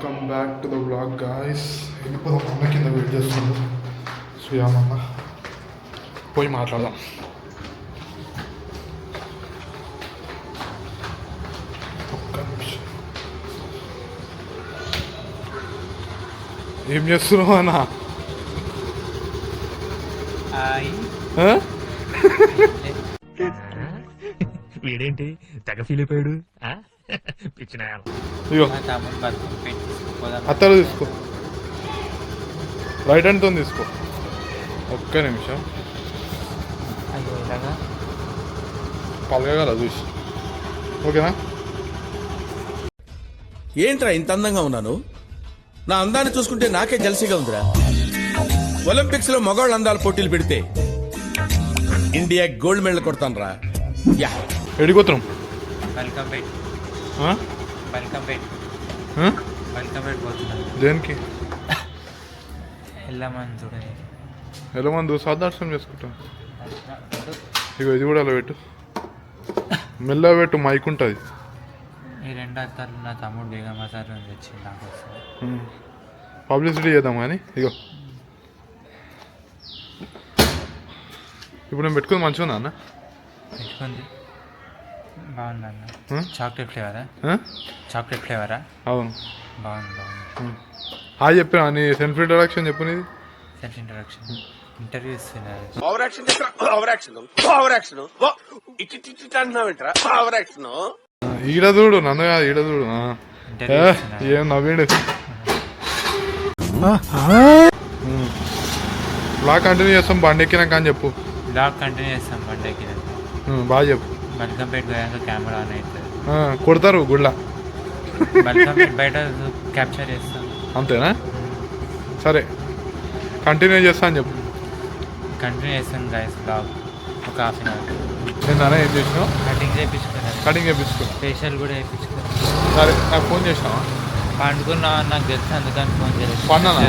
Come back to the blog guys. వెళ్ళిపోదాం, అన్న కింద వెయిట్ చేస్తుంది శ్రీరామన్న. పోయి మాట్లాడదాం. ఒక్క నిమిషం. ఏం చేస్తున్నావు అన్న? వీడేంటి తెగ ఫీల్ అయిపోయాడు. పిచ్చిన ఇగో అత్తలు తీసుకో, రైట్ హ్యాండ్తో తీసుకో. ఒక్క నిమిషం పలకగల చూసి. ఓకేనా? ఏంట్రా ఇంత అందంగా ఉన్నాను? నా అందాన్ని చూసుకుంటే నాకే జలసిగా ఉందిరా. ఒలింపిక్స్ లో మగవాళ్ళ అందాల పోటీలు పెడితే ఇండియా గోల్డ్ మెడల్ కొడతాను రా. యా ఎడిపోతున్నాం. దేనికి వెళ్ళమందు సాదార్శనం చేసుకుంటాం. ఇగో ఇది కూడా అలా పెట్టు, మెల్లగా పెట్టు, మైక్ ఉంటుంది. ఈ రెండు అత్తారు నా తమ్ముడు బేగమ్మ సార్ తెచ్చి నాకు పబ్లిసిటీ చేద్దాం కానీ. ఇగో ఇప్పుడు నేను పెట్టుకుంది మంచిగా ఉందా అన్న? పెట్టుకుంది బాగుంది అన్న. చాక్లెట్ ఫ్లేవరా? చాక్లెట్ ఫ్లేవరా? అవును, బాగుంది బాగుంది. హాయ్ చెప్పినా నీ సెల్ఫ్ ఇంట్రడక్షన్ చెప్పు. నీది సెల్ఫ్ ఇంట్రడక్షన్ ఇంటర్వ్యూ ఇస్తున్నారు. ఈడ చూడు, నన్ను కాదు ఈడ చూడు. ఏం నవ్వేడు. బ్లాగ్ కంటిన్యూ చేస్తాం బండి ఎక్కినాక అని చెప్పు. బ్లాగ్ కంటిన్యూ చేస్తాం బండి ఎక్కినాక. బాగా చెప్పు. బల్కంపేట పోయాక కెమెరా ఆన్ అవుతుంది. కొడతారు గుళ్ళ. బల్కంపేట బయట క్యాప్చర్ చేస్తాం. అంతేనా? సరే కంటిన్యూ చేస్తా అని చెప్పు. కంటిన్యూ చేస్తాం గైస్ బ్లాగ్ ఒక హాఫ్ అన్ అవర్. నేను ఏం చేసినావు? కటింగ్ చేయించుకున్నాను. కటింగ్ చేయించుకున్నా. ఫేషియల్ కూడా చేయించుకున్నాను. సరే నాకు ఫోన్ చేసినావా? పండుకున్నా నాకు తెలుసు, అందుకని ఫోన్ చేయలేదు. పన్నానా?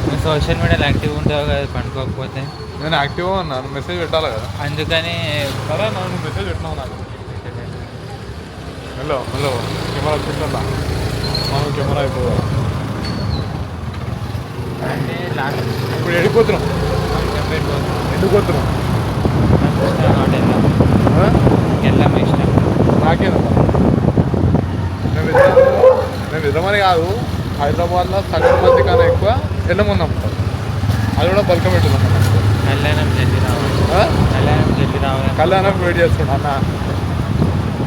నువ్వు సోషల్ మీడియాలో యాక్టివ్ ఉంటావు కదా, పండుకోకపోతే. నేను యాక్టివ్ ఉన్నాను, మెసేజ్ పెట్టాలి కదా. అందుకని సరే నువ్వు మెసేజ్ పెట్టినావు నాకు. హలో హలో కెమెరా చూసా, మనం కెమెరా అయిపోదా. అంటే లాస్ట్ ఇప్పుడు వెళ్ళిపోతున్నాం. ఎందుకు పోతున్నాం? వెళ్ళాము ఇష్టం. నాకేనా? మేము విధమని కాదు, హైదరాబాద్లో సగం మంది కన్నా ఎక్కువ వెళ్ళముందాం. అది కూడా బల్కం పెట్టున్నాం. కళ్యాణం జల్లి రావాలి. కళ్యాణం వెయిట్ చేస్తాడు అన్న.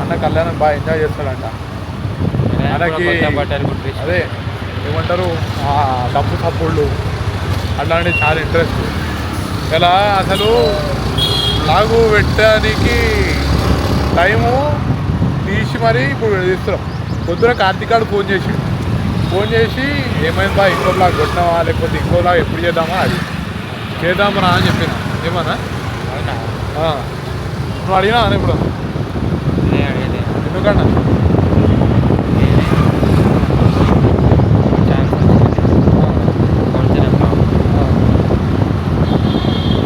అన్న కళ్యాణం బాగా ఎంజాయ్ చేస్తాడంట. మనకి అదే ఏమంటారు, డబ్బు సపోళ్ళు అట్లాంటివి చాలా ఇంట్రెస్ట్. ఇలా అసలు లాగు పెట్టడానికి టైము తీసి మరీ ఇప్పుడు తీస్తున్నాం. పొద్దున కార్తీకాడు ఫోన్ చేసి ఏమైంది బా, ఇంకో లాగా కొట్టినావా లేకపోతే ఇంకో లాగా ఎప్పుడు చేద్దామా, అది చేద్దామరా అని చెప్పిన. ఏమన్నా నువ్వు అడిగినా అని ఇప్పుడు? ఎందుకన్నా?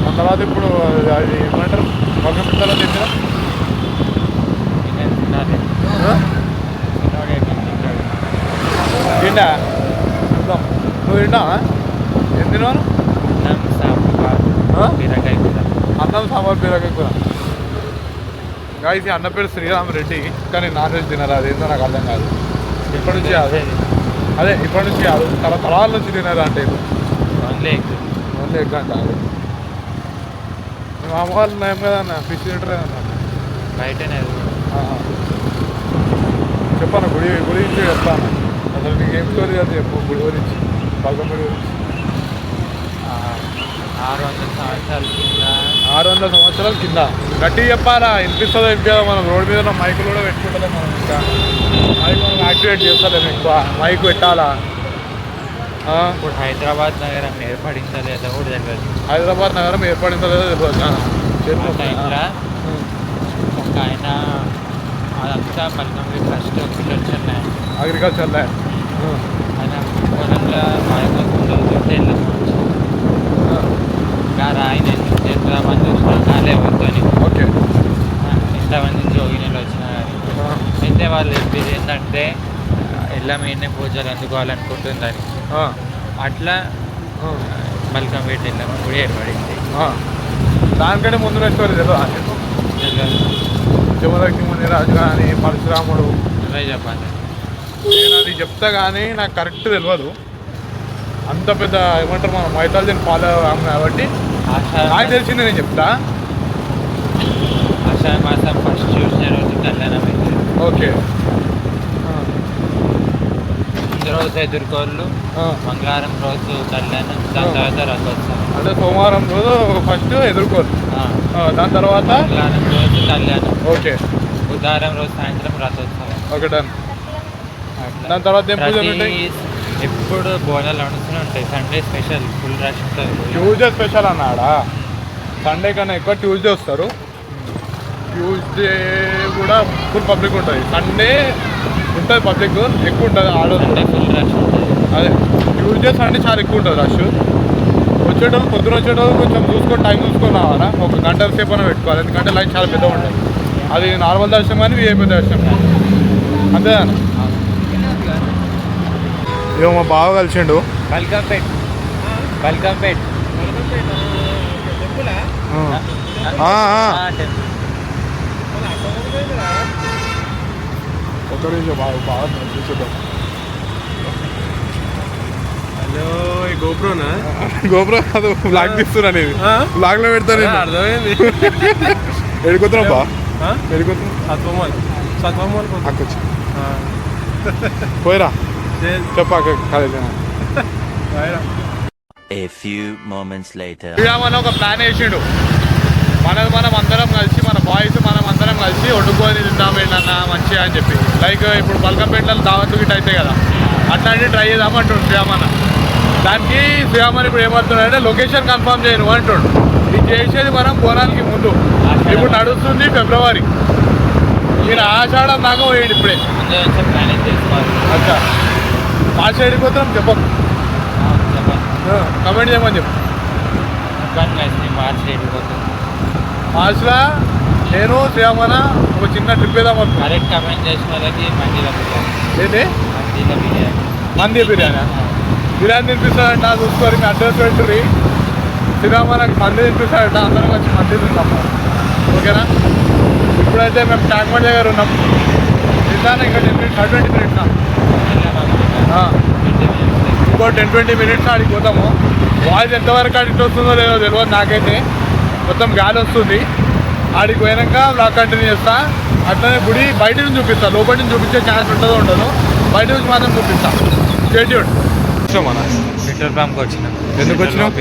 ఆ తర్వాత ఇప్పుడు అది ఏమంటారు, మొక్క పిల్లలు తింటారా? తిండా? నువ్వు తింటావా? ఏం తిన్నావు? అన్నం సాంబార్ బీరకాయ కూర. గాయస్ అన్న పేరు శ్రీరామ్ రెడ్డి, కానీ నాన్ వెజ్ తినరు. అదేందో నాకు అర్థం కాదు. ఇప్పటి నుంచి కాదు, అదే ఇప్పటి నుంచి కాదు, తరాల నుంచి తినరు. అంటే ఓన్లీ ఎగ్ అంట. మా అమ్మ వాళ్ళు నయం కదా అన్న, ఫిష్ తింటారు కదన్నా బయటనే. చెప్పాను గుడి గురించి చెప్తాను. అసలు నీకు ఏం స్టోరీ కదా చెప్పు, గుడి గురించి, బల్కంపేట గురించి. 600 సంవత్సరాల కింద గట్టి చెప్పాలా? వినిపిస్తుందో వినిపించదో? మనం రోడ్డు మీద మైకులు కూడా పెట్టుకుంటలేము. మనం ఇంకా మైక్ మనం యాక్టివేట్ చేస్తలేము. ఎక్కువ మైక్ పెట్టాలా? ఇప్పుడు హైదరాబాద్ నగరం ఏర్పడిందో లేదో కూడా తెలియదు. హైదరాబాద్ నగరం ఏర్పడిందో లేదో తెలియదు. ఒక ఆయన అదంతా బల్కంపేట ఫస్ట్ అగ్రికల్చర్ ల్యాండ్. ఆయన పొలంలో కుండలతో వెళ్ళాము. ఆయన ఎంతమంది వచ్చినా కాలే వద్దని. ఓకే, ఎంతమంది జోగినీళ్ళు వచ్చినా కానీ అయితే వాళ్ళు చెప్పేది ఏంటంటే ఎల్ల మీదనే పూజలు అందుకోవాలనుకుంటుందని ఆ, అట్లా ఆ, మల్కంపేట ఎల్లమ్మ గుడి ఏర్పడింది. ఆ. దానికంటే ముందు స్టోరీ తెలియదు శివలక్ష్మి రాజు కానీ పరశురాముడు. అవే చెప్పాలి. నేను అది చెప్తా కానీ నాకు కరెక్ట్ తెలియదు. అంత పెద్ద ఏమంటారు మనం మైథాలజీని ఫాలో అవ్వము కాబట్టి నాకు తెలిసింది నేను చెప్తా. ఆషాఢ మాసం ఫస్ట్ చూసిన రోజు కళ్యాణం అయింది. ఓకే. ముందు రోజు ఎదుర్కోళ్ళు, మంగళవారం రోజు కళ్యాణం, దాని తర్వాత రథోత్సవం. అంటే సోమవారం రోజు ఫస్ట్ ఎదుర్కోరు, దాని తర్వాత మంగళవారం రోజు కళ్యాణం, ఓకే, బుధవారం రోజు సాయంత్రం రథోత్సవం. Okay done. అట్లా దాని తర్వాత ఏం పూజలు ఉంటాయి? ఎప్పుడు బోనాలు నడుస్తూనే ఉంటాయి. సండే స్పెషల్ ఫుల్ రష్ ఉంటుంది. ట్యూస్డే స్పెషల్ అన్నాడా? సండే కన్నా ఎక్కువ ట్యూస్డే వస్తారు. ట్యూస్డే కూడా ఫుల్ పబ్లిక్ ఉంటుంది. సండే ఉంటుంది పబ్లిక్ ఎక్కువ ఉంటుంది. సండే ఫుల్ రష్ ఉంటుంది. అదే ట్యూస్డే సండే చాలా ఎక్కువ ఉంటుంది రష్. వచ్చేటప్పుడు పొద్దున వచ్చేటప్పుడు కొంచెం చూసుకొని టైం చూసుకొని రావాలా. ఒక గంట సేపు అయినా పెట్టుకోవాలి, ఎందుకంటే లైన్ చాలా పెద్దగా ఉంటుంది. అది నార్మల్ దర్శనం కానీ విఐపి దర్శనం కానీ అంతే అన్న. ఏమో మా బావ కలిసిండు. బల్కంపేట్ బల్కంపేట్ ఒక రోజు బాగా చూద్దాం. హలో ఈ గోప్రోనా? గోపురం కాదు, బ్లాగ్ తీస్తున్నా నేను. బ్లాగ్ లో పెడతాను. అర్థమైంది. ఎడుకుతున్నాం బా, ఎడుకుతున్నాం. సత్వమోల్ అక్కొచ్చి పోయిరా చెప్పాక college. A few moments later. శ్రీరామని ఒక ప్లాన్ వేసిండు. మనం అందరం కలిసి, మన బాయ్స్ మనం అందరం కలిసి వండుకొని తిందాం ఏంటన్నా మంచిగా అని చెప్పి. లైక్ ఇప్పుడు బల్కంపేటలో దావత్లు గిట్ట అవుతాయి కదా, అట్లాంటివి ట్రై చేద్దామంటుండు శ్రీరామన్న. దానికి శ్రీరామన్ ఇప్పుడు ఏమంటున్నాడంటే లొకేషన్ కన్ఫర్మ్ చేయను అంటుండు. ఇది చేసేది మనం బోనాలకి ముందు. ఇప్పుడు నడుస్తుంది ఫిబ్రవరి, ఈయన ఆషాఢం దాకా పోయాడు ఇప్పుడే. ముందే వచ్చే ప్లానింగ్ చేసుకోవాలి. అచ్చా మార్చి వెళ్ళిపోతున్నాం చెప్పకు, కమెంట్ చేయమని చెప్పు. మార్చి వెళ్ళిపోతుంది. మార్చిలో నేను శ్రీరామన్న ఒక చిన్న ట్రిప్ వేద్దాం అనుకున్నా. కరెక్ట్ కమెంట్ చేసిన వాళ్ళకి మండీల బిర్యానీ. ఏంటి మండీల బిర్యానీ, మంది బిర్యానీ. బిర్యానీ తినిపిస్తాడంట, చూసుకొని మీ అడ్రస్ పెట్టుర్రి. శ్రీరామన్నకి మంది తినిపిస్తాడంట, అందరం వచ్చి మంది తింటాం. ఓకేనా? ఇప్పుడైతే మేము ట్యాంక్ బండ్ దగ్గర ఉన్నాం. తింటాను ఇంకా 10 minutes 20 minutes. ఇంకో 10-20 minutes ఆడికి పోతాము. వాయిస్ ఎంతవరకు ఆడికి వస్తుందో లేదో తెలియదు నాకైతే. మొత్తం గాలి వస్తుంది. ఆడికి పోయాక బ్లాగ్ కంటిన్యూ చేస్తా. అట్లనే గుడి బయట నుంచి చూపిస్తా, లోపలి నుంచి చూపించే ఛాన్స్ ఉంటుందో ఉండదు. బయట నుంచి మాత్రం చూపిస్తా. స్టేట్యూడ్ మన పెట్రోల్ పంప్కి వచ్చినాం. ఎందుకు వచ్చినావు?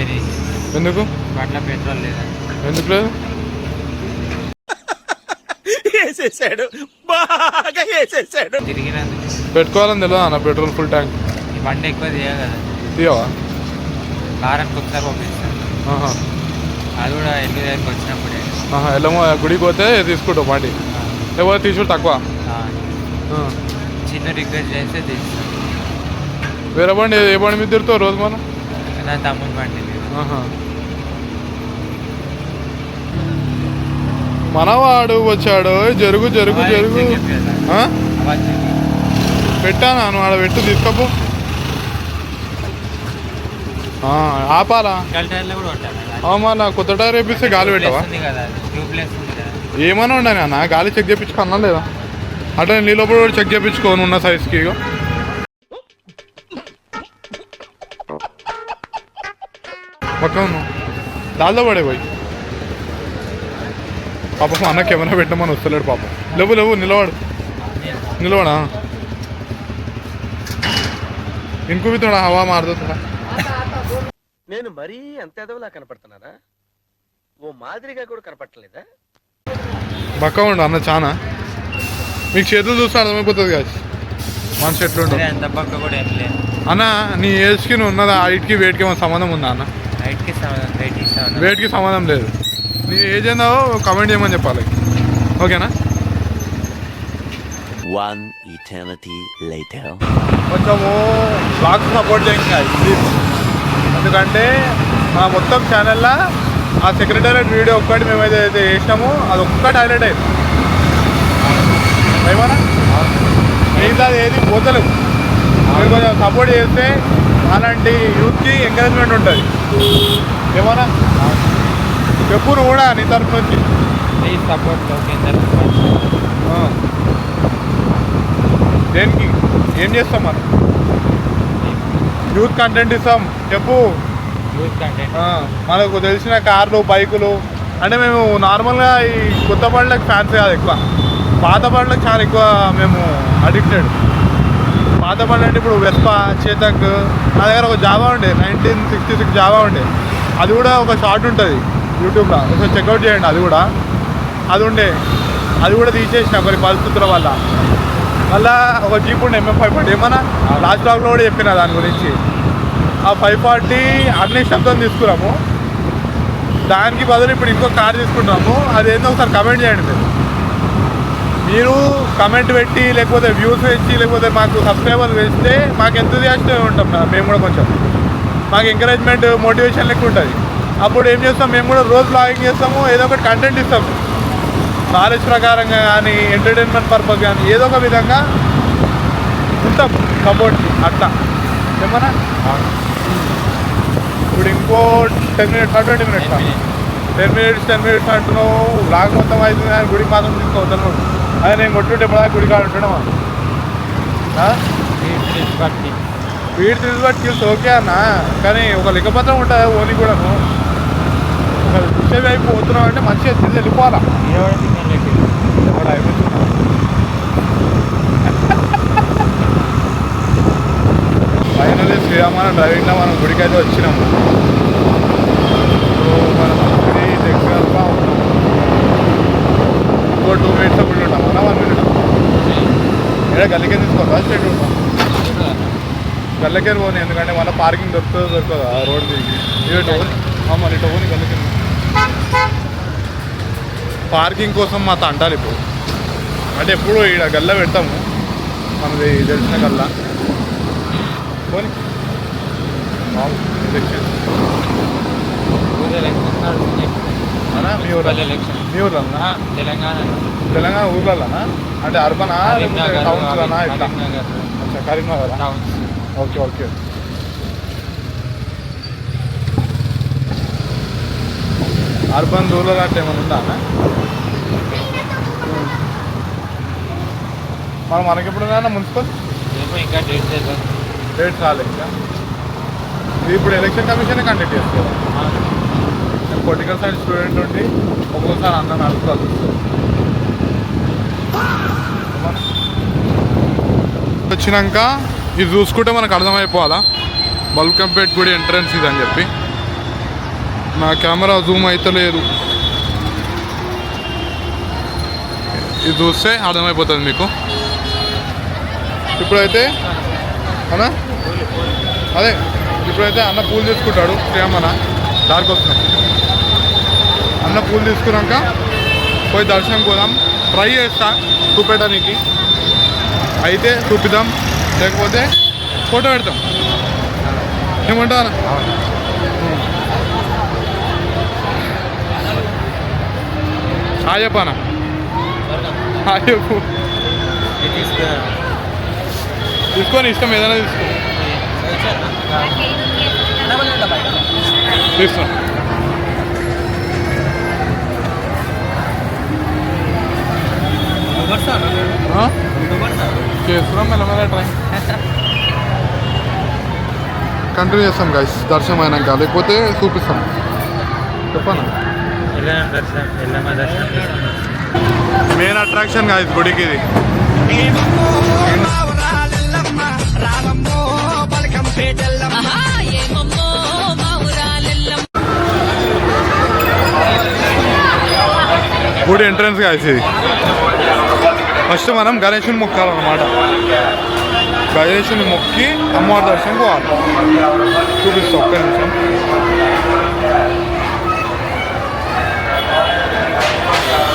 ఎందుకు అట్లా పెట్రోల్ లేదండి. ఎందుకు లేదు? వేసేసాడు, బాగా వేసేసాడు. తిరిగినందుకు పెట్టుకోవాలని తెలియదు అన్న పెట్రోల్ ఫుల్ ట్యాంక్. ఈ బండి ఎక్కువ తీయదు కదా, తీయవా? వారానికి ఒకసారి పంపిస్తాను. అది కూడా ఎల్లు దగ్గరికి వచ్చినప్పుడే. వెళ్ళమో గుడికి పోతే తీసుకుంటావు బండి, లేకపోతే తీసుకుంటా తక్కువ. చిన్న రిక్వెస్ట్ చేస్తే తీస్తాను. వేరే బండి ఏ బండి మీద తిరుగుతావు రోజు మనం? నా తమ్ముని బండి లేదు. మనవాడు వచ్చాడు. జరుగు జరుగు జరుగు. పెట్టాను నువ్వు ఆడ పెట్టు, తీసుకోపో. ఆపాలా? మళ్ళా కొత్త టైర్ వేపిస్తే గాలి పెట్టవా? ఏమన్నా ఉండాలి అన్న, గాలి చెక్ చేయించుకో అన్నా లేదా? అట్లా నీ లోపల కూడా చెక్ చేయించుకోను ఉన్న సైజ్కి. పక్కన దాల్తో పడే పోయి. పాపం అన్న కెమెరా పెట్టమని వస్తలేడు పాపం. లేవు నిలవాడు, నిలవాడా? ఇంకో తోడా హవా మారుతుందా? నేను మరీ అంత ఎదవలా కనపడుతున్నారా? ఓ మాదిరిగా కూడా కనపడలేదా? బక్క ఉండు అన్న చాలా. మీకు చేతులు చూస్తే అర్థమైపోతుంది కదా మనిషి ఎట్లుండు. అంత పక్క కూడా ఏం లేదు అన్న. నీ ఏజ్కి నువ్వు ఉన్నదా హైట్కి వెయిట్కి ఏమైనా సంబంధం ఉందా అన్న? వెయిట్కి సంబంధం లేదు. నీ ఏజ్ ఏందో కమెంట్ చేయమని చెప్పాలి, ఓకేనా? One eternity later. కొంచెము బ్లాగ్స్ సపోర్ట్ చేయండి, ఎందుకంటే మా మొత్తం ఛానల్లో ఆ సెక్రటరియట్ వీడియో ఒక్కటి మేమైతే చేసినామో అది ఒక్కటి హైలైట్ అయింది. ఏమన్నా మిగతా ఏది పోతలేవు. మీరు కొంచెం సపోర్ట్ చేస్తే అలాంటి యూత్కి ఎంకరేజ్మెంట్ ఉంటుంది. ఏమన్నా చెప్పు నువ్వు కూడా నీ తరఫు నుంచి. Please support Lokender. దేనికి ఏం చేస్తాం మనం? యూత్ కంటెంట్ ఇస్తాం. చెప్పు. యూత్ కంటెంట్ మనకు తెలిసిన కార్లు, బైకులు అంటే మేము నార్మల్గా ఈ కొత్త బండ్లకు ఫ్యాన్స్ కాదు ఎక్కువ, పాత బండ్లకు చాలా ఎక్కువ మేము అడిక్టెడ్. పాత బండ్లు అంటే ఇప్పుడు వెస్పా, చేతక్, నా దగ్గర ఒక జావా ఉండే 1966 జావా ఉండే, అది కూడా ఒక షార్ట్ ఉంటుంది యూట్యూబ్లో, ఒకసారి చెక్అవుట్ చేయండి. అది ఉండే, అది కూడా తీసేసిన కొన్ని పరిస్థితుల వల్ల. మళ్ళా ఒక జీప్ ఉండే MF540, ఏమన్నా లాస్ట్ బ్లాగ్లో కూడా చెప్పిన దాని గురించి. ఆ 540 అన్ని శబ్దం తీసుకున్నాము, దానికి బదులు ఇప్పుడు ఇంకో కార్ తీసుకుంటాము. అదేందో ఒకసారి కమెంట్ చేయండి. మీరు కమెంట్ పెట్టి లేకపోతే వ్యూస్ పెంచి లేకపోతే మాకు సబ్స్క్రైబర్లు వేస్తే మాకు ఎంతూజియాస్ట్గా ఉంటాం కదా, మేము కూడా కొంచెం మాకు ఎంకరేజ్మెంట్, మోటివేషన్ లెక్క ఉంటుంది. అప్పుడు ఏం చేస్తాం, మేము కూడా రోజు బ్లాగింగ్ చేస్తాము, ఏదో ఒకటి కంటెంట్ ఇస్తాము, నాలెడ్జ్ ప్రకారంగా కానీ ఎంటర్టైన్మెంట్ పర్పస్ కానీ ఏదో ఒక విధంగా ఉంటాం సపోర్ట్కి. అట్లా ఏమన్నా ఇప్పుడు ఇంకో 10 minutes 20 minutes 10 minutes అంటున్నావు. బ్లాగ్ మొత్తం అవుతుంది కానీ గుడికి మాత్రం తీసుకోవద్దాను. అదే నేను కొట్టుంటే ఇప్పుడు గుడి కాడ ఉంటున్నామా? వీడి తీసుబట్టి ఓకే అన్న, కానీ ఒక లిఖపత్రం ఉంటుంది ఓన్లీ కూడాను. ఒక విషయం వైపు పోతున్నాం అంటే మంచిగా తిరిగి వెళ్ళిపోవాలా. ఎవడు అయిపోతున్నా ఫైనల్లీ శ్రీరామాన డ్రైవింగ్లో మనం గుడికి అయితే వచ్చినాము. ఇప్పుడు మనం దగ్గరగా ఉన్నాం. ఇంకో 2 minutes గుడి ఉంటాం అన్న, 1 minute ఏడా గల్లికే తీసుకోవద్దా స్ట్రైట్ ఉంటాం? గల్లకేరు పోనీ, ఎందుకంటే మళ్ళీ పార్కింగ్ దొరకదు ఆ రోడ్ దిగి ఇటు మరి ఇటు పోనీ గల్లకేరు. పార్కింగ్ కోసం మా తంటాలి ఇప్పుడు. అంటే ఎప్పుడు ఇక్కడ గల్ల పెడతాము, మనది తెలిసిన గల్ల పోనీ. మీ ఊర్లో తెలంగాణ ఊర్లలోనా? అంటే అర్బనా లేకపోతే టౌన్స్లోనా? ఇట్లా అచ్చా, Karimnagar. Okay okay. Urban rural అంటే ఏమైనా ఉందా? మనకి ఎప్పుడున్నా మున్సిపల్ ఇంకా డేట్ రాలే ఇంకా. ఇది ఇప్పుడు ఎలక్షన్ కమిషన్ కండక్ట్ చేస్తారు. నేను పొలిటికల్ సైన్స్ స్టూడెంట్ ఉండి ఒక్కోసారి అన్న నడుపుకోవాల్సి వస్తుంది. వచ్చినాక ఇది చూసుకుంటే మనకు అర్థమైపోవాలా బల్కంపేట్ గుడి ఎంట్రన్స్ ఇది అని చెప్పి. నా కెమెరా జూమ్ అయితే లేదు, ఇది చూస్తే అర్థమైపోతుంది మీకు. ఇప్పుడైతే అన్నా అదే ఇప్పుడైతే అన్న పూలు తీసుకుంటాడు. శ్రీరామన్న దారికి వస్తున్నాం. అన్న పూలు తీసుకున్నాక పోయి దర్శనం పోదాం. ట్రై చేస్తా చూపెట్టడానికి, అయితే చూపిద్దాం, లేకపోతే ఫోటో పెడతాం. ఏమంటావు అన్న? హాయ్ చెప్పానా? హాయ్ చెప్పు. తీసుకొని ఇష్టం ఏదైనా తీసుకో. తీసుకో. చేస్తున్నాం మెల్లమెల్ల ట్రై కంటిన్యూ చేస్తాం గైస్. దర్శనం అయినాక లేకపోతే చూపిస్తాం. చెప్పనా మెయిన్ అట్రాక్షన్ గైస్ గుడికి ఇది. గుడి ఎంట్రన్స్ గైస్ ఇది. ఫస్ట్ మనం గణేశుని మొక్కాలన్నమాట. గణేశుని మొక్కి అమ్మవారి దర్శనం పోవాలి. చూపిస్తాం ఒక్క నిమిషం.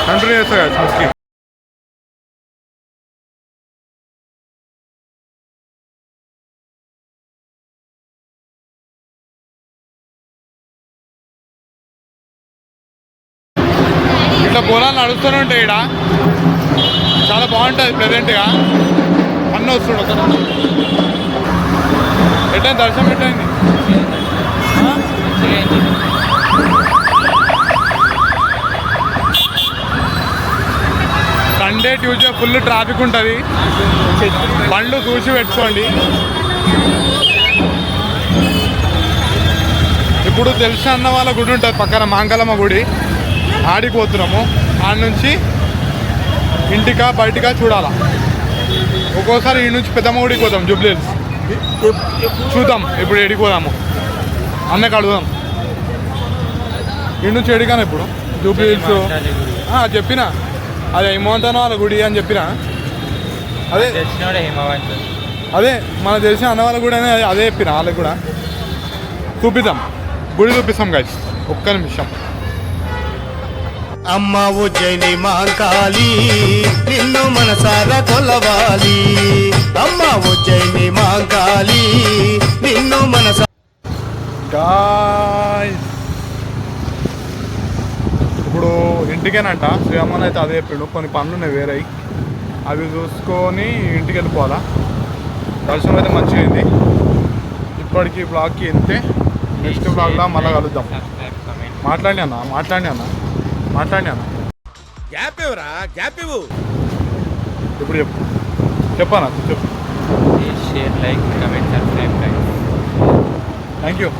కంటిన్యూ చేస్తా గైస్ మొక్కి. ఇట్లా బోనాలు నడుస్తూనే ఉంటాయి. ఇక్కడ చాలా బాగుంటుంది ప్రెజెంట్గా. అన్న వస్తుడు ఒక ఎట్లయింది దర్శనం ఎట్లయింది? మంచిగా అయింది. సండే ట్యూస్డే ఫుల్ ట్రాఫిక్ ఉంటుంది, బండ్లు చూసి పెట్టుకోండి. ఇప్పుడు తెలిసిన అన్న వాళ్ళ గుడి ఉంటుంది పక్కన మాంగళమ్మ గుడి, ఆడికి పోతున్నాము. ఆడ నుంచి ఇంటికా బయటికా చూడాలా. ఒక్కోసారి ఈ నుంచి పెద్దమ్మ గుడికి పోతాం, జూబ్లీ హిల్స్ చూద్దాం. ఇప్పుడు ఎడికి పోదాము అన్నకి అడుగుదాం. ఈ నుంచి ఎడికాను ఇప్పుడు జూబ్లీ హిల్స్ చెప్పిన అదే హిమవంతనో వాళ్ళ గుడి అని చెప్పిన. అదే తెలిసినోడే హిమవంతు. అదే మన తెలిసిన అన్న వాళ్ళ గుడి అని అదే చెప్పిన. వాళ్ళకి కూడా చూపిద్దాం, గుడి చూపిస్తాం గైస్. ఒక్క నిమిషం. అమ్మ ఉజ్జయిని మాంకాళి నిన్ను మనసారా కొలవాలి. అమ్మ ఉజ్జయిని మాంకాళి నిన్ను మనసా గాయ్స్ ఇప్పుడు ఇంటికేనంట శ్రీరామన్ అయితే అదే చెప్పిండు. కొన్ని పనులు ఉన్నాయి వేరే, అవి చూసుకొని ఇంటికి వెళ్ళిపోవాలా. దర్శనం అయితే మంచిగా అయింది. ఇప్పటికి బ్లాగ్కి వెళ్తే నెక్స్ట్ బ్లాగ్లో మళ్ళీ కలుద్దాం. Subscribe, comment. మాట్లాడి అన్న గ్యాప్ ఇవ్వరా, గ్యాప్ ఇవ్వు. ఇప్పుడు చెప్పానా చెప్పు. Please share, like, comment, subscribe. Thank you.